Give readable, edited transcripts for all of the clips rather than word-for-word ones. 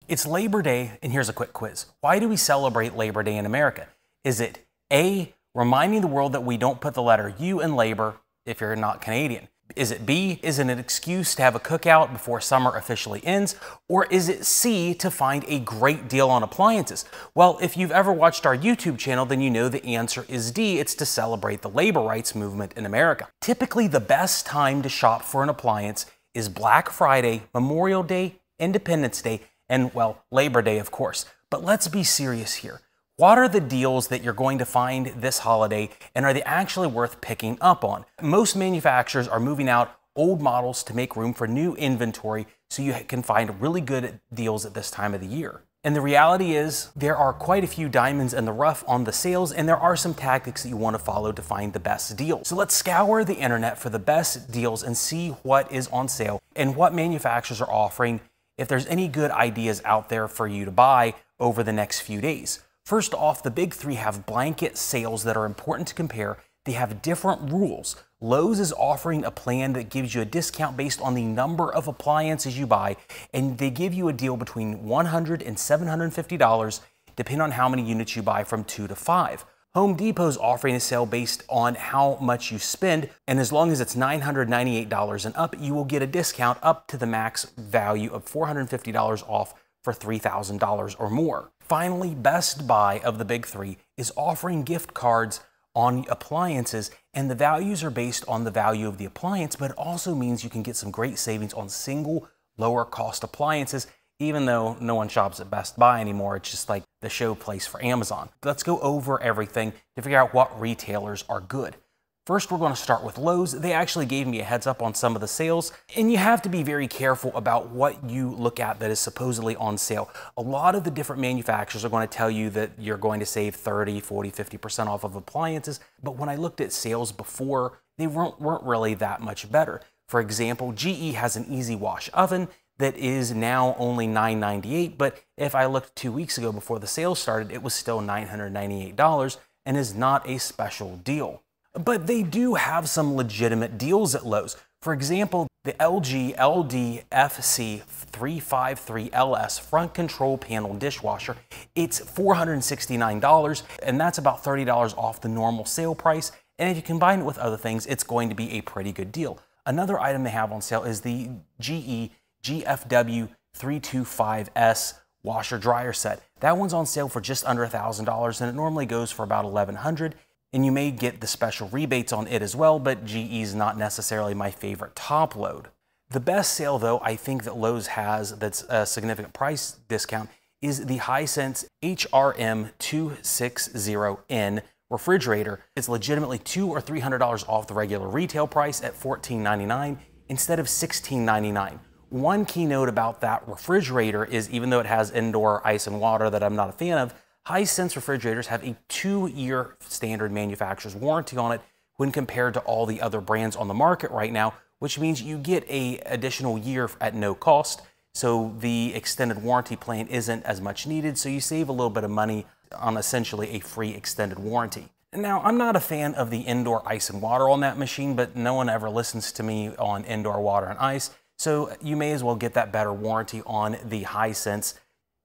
It's Labor Day, and here's a quick quiz. Why do we celebrate Labor Day in America? Is it A, reminding the world that we don't put the letter U in labor if you're not Canadian? Is it B, is it an excuse to have a cookout before summer officially ends? Or is it C, to find a great deal on appliances? Well, if you've ever watched our YouTube channel, then you know the answer is D. It's to celebrate the labor rights movement in America. Typically, the best time to shop for an appliance is Black Friday, Memorial Day, Independence Day, and, well, Labor Day, of course. But let's be serious here. What are the deals that you're going to find this holiday, and are they actually worth picking up on? Most manufacturers are moving out old models to make room for new inventory so you can find really good deals at this time of the year. And the reality is there are quite a few diamonds in the rough on the sales, and there are some tactics that you want to follow to find the best deals. So let's scour the internet for the best deals and see what is on sale and what manufacturers are offering, if there's any good ideas out there for you to buy over the next few days. First off, the big three have blanket sales that are important to compare. They have different rules. Lowe's is offering a plan that gives you a discount based on the number of appliances you buy, and they give you a deal between $100 and $750, depending on how many units you buy, from 2 to 5. Home Depot is offering a sale based on how much you spend, and as long as it's $998 and up, you will get a discount up to the max value of $450 off for $3,000 or more. Finally, Best Buy of the big three is offering gift cards on appliances, and the values are based on the value of the appliance, but it also means you can get some great savings on single, lower cost appliances, even though no one shops at Best Buy anymore. It's just like the show place for Amazon. Let's go over everything to figure out what retailers are good. First, we're going to start with Lowe's. They actually gave me a heads up on some of the sales, and you have to be very careful about what you look at that is supposedly on sale. A lot of the different manufacturers are going to tell you that you're going to save 30, 40, 50% off of appliances, but when I looked at sales before, they weren't really that much better. For example, GE has an easy wash oven that is now only $998, but if I looked 2 weeks ago before the sale started, it was still $998 and is not a special deal. But they do have some legitimate deals at Lowe's. For example, the LG LDFC 353LS front control panel dishwasher, it's $469, and that's about $30 off the normal sale price. And if you combine it with other things, it's going to be a pretty good deal. Another item they have on sale is the GE GFW 325S washer dryer set. That one's on sale for just under $1,000, and it normally goes for about $1,100. And you may get the special rebates on it as well, but GE's not necessarily my favorite top load. The best sale, though, I think that Lowe's has that's a significant price discount is the Hisense HRM 260N refrigerator. It's legitimately $200 or $300 off the regular retail price at $14.99 instead of $16.99. One key note about that refrigerator is, even though it has indoor ice and water that I'm not a fan of, Hisense refrigerators have a 2-year standard manufacturer's warranty on it when compared to all the other brands on the market right now, which means you get an additional year at no cost. So the extended warranty plan isn't as much needed, so you save a little bit of money on essentially a free extended warranty. Now, I'm not a fan of the indoor ice and water on that machine, but no one ever listens to me on indoor water and ice, so you may as well get that better warranty on the Hisense.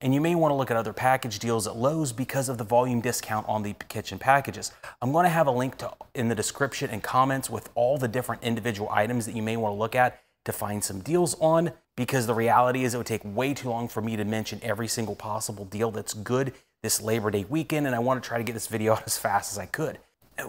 And you may want to look at other package deals at Lowe's because of the volume discount on the kitchen packages. I'm going to have a link in the description and comments with all the different individual items that you may want to look at to find some deals on, because the reality is it would take way too long for me to mention every single possible deal that's good this Labor Day weekend, and I want to try to get this video out as fast as I could.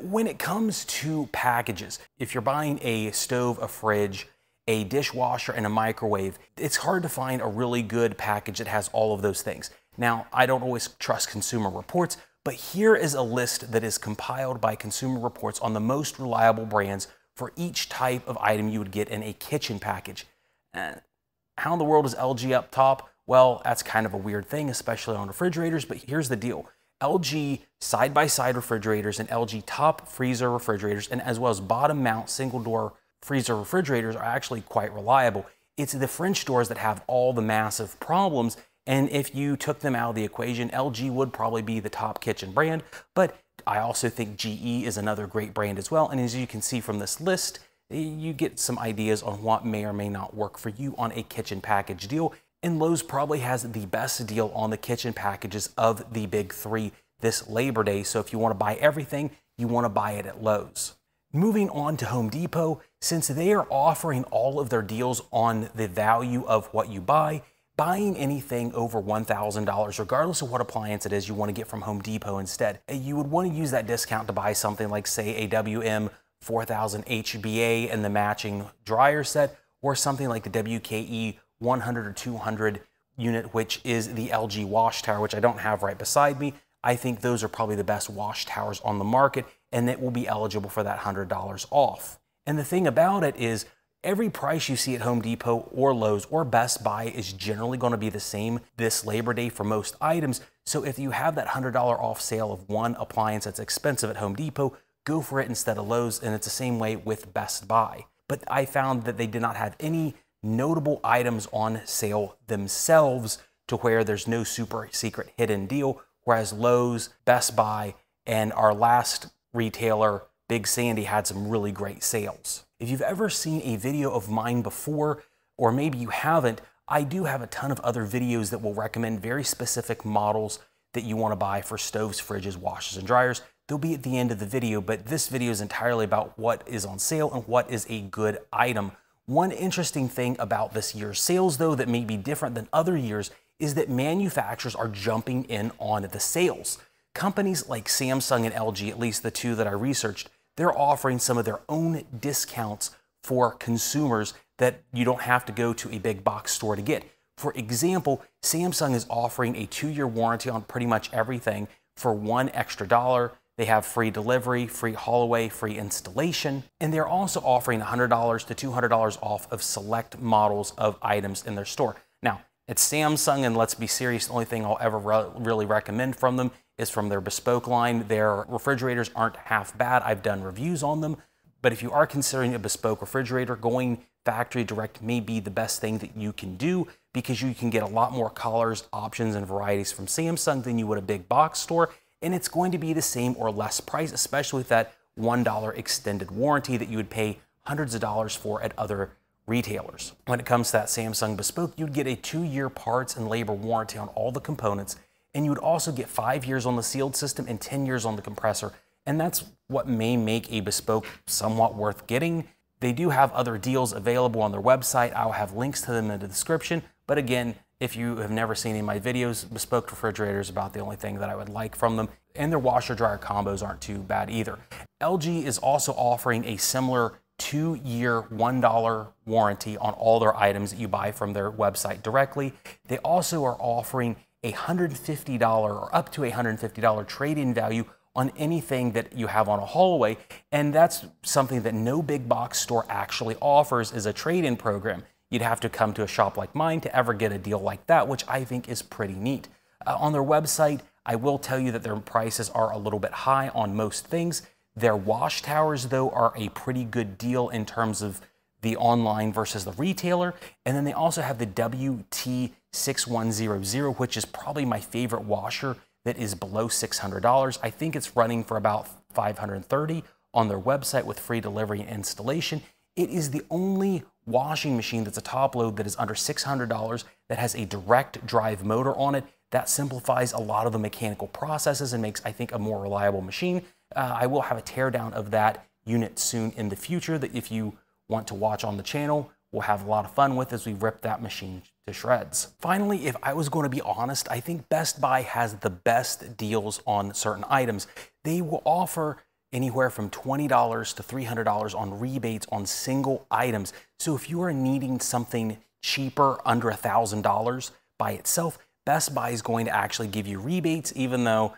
When it comes to packages, if you're buying a stove, a fridge, a dishwasher, and a microwave, it's hard to find a really good package that has all of those things. Now, I don't always trust Consumer Reports, but here is a list that is compiled by Consumer Reports on the most reliable brands for each type of item you would get in a kitchen package. How in the world is LG up top? Well, that's kind of a weird thing, especially on refrigerators, but here's the deal. LG side-by-side refrigerators and LG top freezer refrigerators, and as well as bottom mount single door freezer refrigerators, are actually quite reliable. It's the French doors that have all the massive problems, and if you took them out of the equation, LG would probably be the top kitchen brand, but I also think GE is another great brand as well, and as you can see from this list, you get some ideas on what may or may not work for you on a kitchen package deal. And Lowe's probably has the best deal on the kitchen packages of the big three this Labor Day. So if you want to buy everything, you want to buy it at Lowe's. Moving on to Home Depot, since they are offering all of their deals on the value of what you buy, buying anything over $1,000, regardless of what appliance it is you want to get from Home Depot instead, you would want to use that discount to buy something like, say, a WM 4000 HBA and the matching dryer set, or something like the WKE 100 or 200 unit, which is the LG wash tower, which I don't have right beside me. I think those are probably the best wash towers on the market, and it will be eligible for that $100 off. And the thing about it is, every price you see at Home Depot or Lowe's or Best Buy is generally going to be the same this Labor Day for most items. So if you have that $100 off sale of one appliance that's expensive at Home Depot, go for it instead of Lowe's, and it's the same way with Best Buy. But I found that they did not have any notable items on sale themselves to where there's no super secret hidden deal, whereas Lowe's, Best Buy, and our last retailer, Big Sandy, had some really great sales. If you've ever seen a video of mine before, or maybe you haven't, I do have a ton of other videos that will recommend very specific models that you want to buy for stoves, fridges, washers, and dryers. They'll be at the end of the video, but this video is entirely about what is on sale and what is a good item. One interesting thing about this year's sales, though, that may be different than other years is that manufacturers are jumping in on the sales. Companies like Samsung and LG, at least the two that I researched, they're offering some of their own discounts for consumers that you don't have to go to a big box store to get. For example, Samsung is offering a 2-year warranty on pretty much everything for $1 extra. They have free delivery, free haul away, free installation, and they're also offering $100 to $200 off of select models of items in their store. Now, it's Samsung, and let's be serious, the only thing I'll ever really recommend from them is from their Bespoke line. Their refrigerators aren't half bad. I've done reviews on them, but if you are considering a Bespoke refrigerator, going factory direct may be the best thing that you can do, because you can get a lot more colors, options, and varieties from Samsung than you would a big box store, and it's going to be the same or less price, especially with that $1 extended warranty that you would pay hundreds of dollars for at other retailers. When it comes to that Samsung Bespoke, you'd get a 2-year parts and labor warranty on all the components, and you would also get 5 years on the sealed system and 10 years on the compressor, and that's what may make a Bespoke somewhat worth getting. They do have other deals available on their website. I'll have links to them in the description, but again, if you have never seen any of my videos, Bespoke refrigerators is about the only thing that I would like from them, and their washer-dryer combos aren't too bad either. LG is also offering a similar 2-year $1 warranty on all their items that you buy from their website directly. They also are offering a $150 or up to a $150 trade-in value on anything that you have on a haul-away, and that's something that no big box store actually offers, is a trade-in program. You'd have to come to a shop like mine to ever get a deal like that, which I think is pretty neat. On their website, I will tell you that their prices are a little bit high on most things. Their wash towers, though, are a pretty good deal in terms of the online versus the retailer. And then they also have the WT6100, which is probably my favorite washer that is below $600. I think it's running for about $530 on their website with free delivery and installation. It is the only washing machine that's a top load that is under $600 that has a direct drive motor on it. That simplifies a lot of the mechanical processes and makes, I think, a more reliable machine. I will have a teardown of that unit soon in the future that if you want to watch on the channel, we'll have a lot of fun with as we rip that machine to shreds. Finally, if I was going to be honest, I think Best Buy has the best deals on certain items. They will offer anywhere from $20 to $300 on rebates on single items. So if you are needing something cheaper, under $1,000 by itself, Best Buy is going to actually give you rebates, even though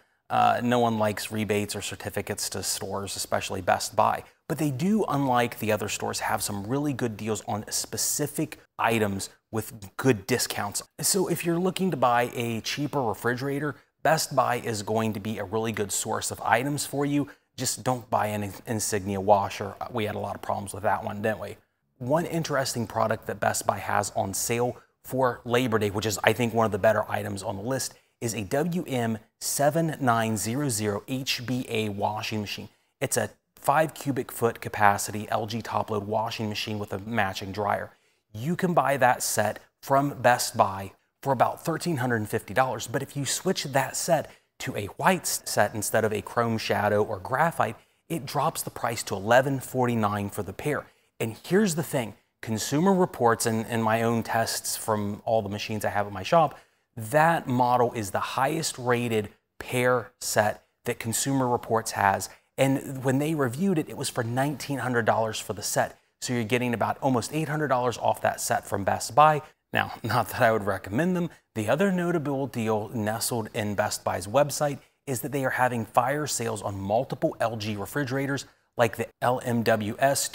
no one likes rebates or certificates to stores, especially Best Buy. But they do, unlike the other stores, have some really good deals on specific items with good discounts. So if you're looking to buy a cheaper refrigerator, Best Buy is going to be a really good source of items for you. Just don't buy an Insignia washer. We had a lot of problems with that one, didn't we? One interesting product that Best Buy has on sale for Labor Day, which is, I think, one of the better items on the list, is a WM7900 HBA washing machine. It's a 5 cubic foot capacity LG top load washing machine with a matching dryer. You can buy that set from Best Buy for about $1,350. But if you switch that set to a white set instead of a chrome shadow or graphite, it drops the price to $1,149 for the pair. And here's the thing, Consumer Reports and my own tests from all the machines I have at my shop, that model is the highest rated pair set that Consumer Reports has. And when they reviewed it, it was for $1,900 for the set. So you're getting about almost $800 off that set from Best Buy. Now, not that I would recommend them. The other notable deal nestled in Best Buy's website is that they are having fire sales on multiple LG refrigerators like the LMWS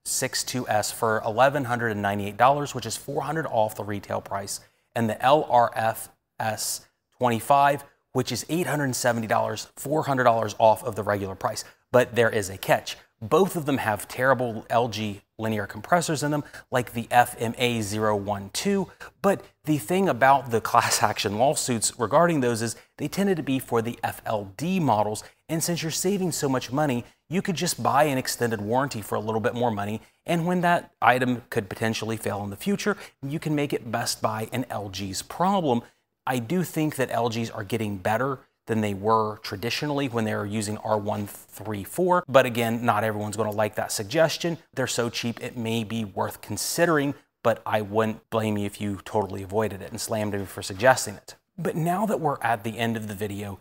2762S for $1,198, which is $400 off the retail price, and the LRFS 25, which is $870, $400 off of the regular price. But there is a catch. Both of them have terrible LG linear compressors in them, like the FMA012. But the thing about the class action lawsuits regarding those is they tended to be for the FLD models. And since you're saving so much money, you could just buy an extended warranty for a little bit more money. And when that item could potentially fail in the future, you can make it Best Buy and LG's problem. I do think that LG's are getting better than they were traditionally when they were using R134. But again, not everyone's going to like that suggestion. They're so cheap, it may be worth considering, but I wouldn't blame you if you totally avoided it and slammed me for suggesting it. But now that we're at the end of the video,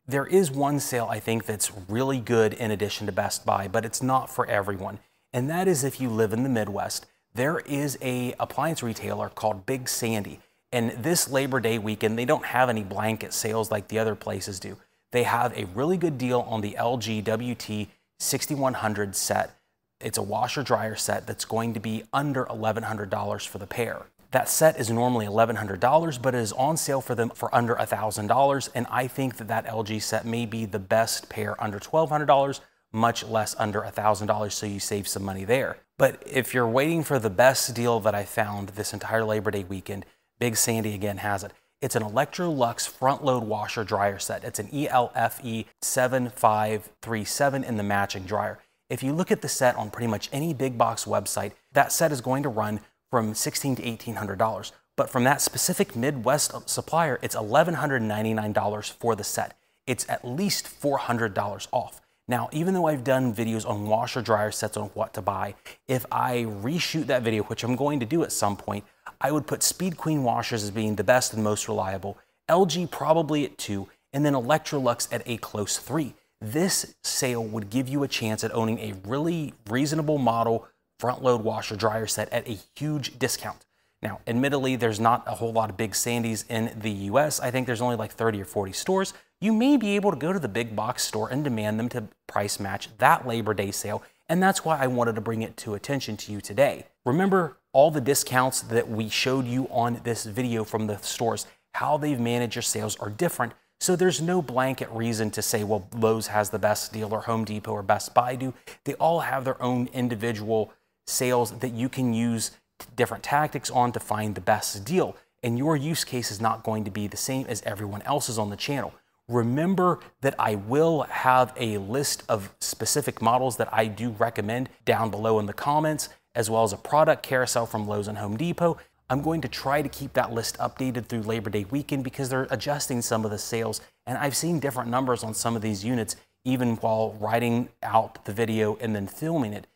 there is one sale I think that's really good in addition to Best Buy, but it's not for everyone. And that is if you live in the Midwest. There is an appliance retailer called Big Sandy. And this Labor Day weekend, they don't have any blanket sales like the other places do. They have a really good deal on the LG WT 6100 set. It's a washer dryer set that's going to be under $1,100 for the pair. That set is normally $1,100, but it is on sale for them for under $1,000. And I think that that LG set may be the best pair under $1,200, much less under $1,000, so you save some money there. But if you're waiting for the best deal that I found this entire Labor Day weekend, Big Sandy again has it. It's an Electrolux front-load washer dryer set. It's an ELFE 7537 in the matching dryer. If you look at the set on pretty much any big box website, that set is going to run from $1,600 to $1,800. But from that specific Midwest supplier, it's $1,199 for the set. It's at least $400 off. Now, even though I've done videos on washer dryer sets on what to buy, if I reshoot that video, which I'm going to do at some point, I would put Speed Queen washers as being the best and most reliable, LG probably at 2, and then Electrolux at a close 3. This sale would give you a chance at owning a really reasonable model front-load washer dryer set at a huge discount. Now, admittedly, there's not a whole lot of Big Sandys in the US. I think there's only like 30 or 40 stores. You may be able to go to the big box store and demand them to price match that Labor Day sale, and that's why I wanted to bring it to attention to you today. Remember all the discounts that we showed you on this video from the stores, how they've managed your sales are different, so there's no blanket reason to say, well, Lowe's has the best deal or Home Depot or Best Buy do. They all have their own individual sales that you can use different tactics on to find the best deal, and your use case is not going to be the same as everyone else's on the channel. Remember that I will have a list of specific models that I do recommend down below in the comments, as well as a product carousel from Lowe's and Home Depot. I'm going to try to keep that list updated through Labor Day weekend because they're adjusting some of the sales, and I've seen different numbers on some of these units even while writing out the video and then filming it.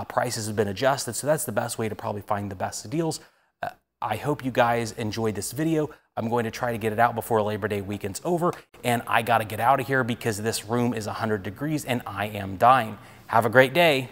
Prices have been adjusted, so that's the best way to probably find the best deals. I hope you guys enjoyed this video. I'm going to try to get it out before Labor Day weekend's over, and I gotta get out of here because this room is 100 degrees and I am dying. Have a great day.